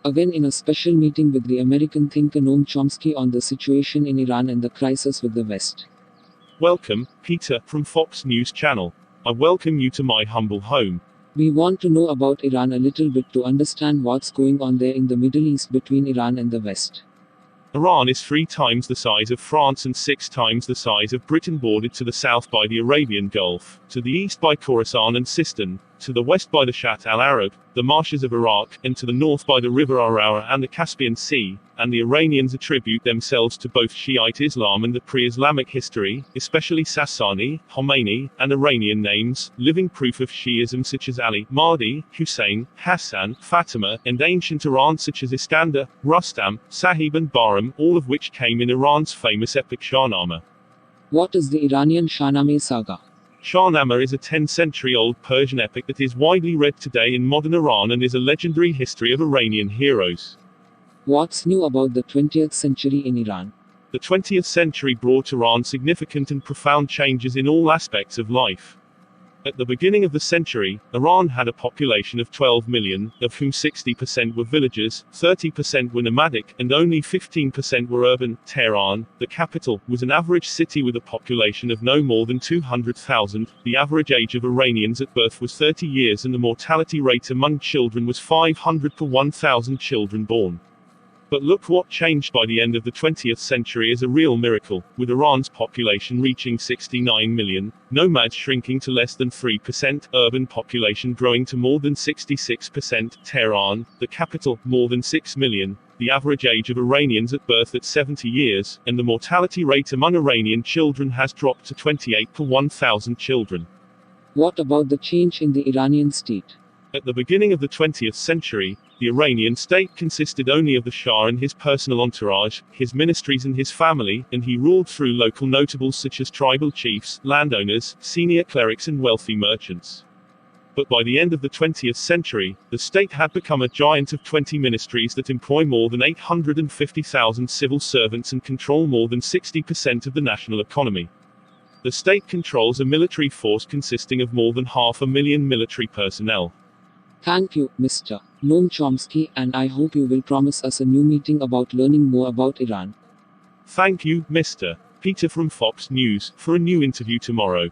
Again in a special meeting with the American thinker Noam Chomsky on the situation in Iran and the crisis with the West. Welcome, Peter, from Fox News Channel. I welcome you to my humble home. We want to know about Iran a little bit to understand what's going on there in the Middle East between Iran and the West. Iran is 3 times the size of France and 6 times the size of Britain, bordered to the south by the Arabian Gulf, to the east by Khorasan and Sistan, to the west by the Shatt al-Arab, the marshes of Iraq, and to the north by the river Arar and the Caspian Sea, and the Iranians attribute themselves to both Shiite Islam and the pre-Islamic history, especially Sasani, Khomeini, and Iranian names, living proof of Shiism such as Ali, Mahdi, Hussein, Hassan, Fatima, and ancient Iran such as Iskander, Rustam, Sahib and Bahram, all of which came in Iran's famous epic Shahnameh. What is the Iranian Shahnameh saga? Shahnameh is a 10th-century-old Persian epic that is widely read today in modern Iran and is a legendary history of Iranian heroes. What's new about the 20th century in Iran? The 20th century brought Iran significant and profound changes in all aspects of life. At the beginning of the century, Iran had a population of 12 million, of whom 60% were villagers, 30% were nomadic, and only 15% were urban. Tehran, the capital, was an average city with a population of no more than 200,000. The average age of Iranians at birth was 30 years and the mortality rate among children was 500 per 1,000 children born. But look what changed by the end of the 20th century is a real miracle, with Iran's population reaching 69 million, nomads shrinking to less than 3%, urban population growing to more than 66%, Tehran, the capital, more than 6 million, the average age of Iranians at birth at 70 years, and the mortality rate among Iranian children has dropped to 28 per 1,000 children. What about the change in the Iranian state? At the beginning of the 20th century, the Iranian state consisted only of the Shah and his personal entourage, his ministries and his family, and he ruled through local notables such as tribal chiefs, landowners, senior clerics and wealthy merchants. But by the end of the 20th century, the state had become a giant of 20 ministries that employ more than 850,000 civil servants and control more than 60% of the national economy. The state controls a military force consisting of more than 500,000 military personnel. Thank you, Mr. Noam Chomsky, and I hope you will promise us a new meeting about learning more about Iran. Thank you, Mr. Peter from Fox News, for a new interview tomorrow.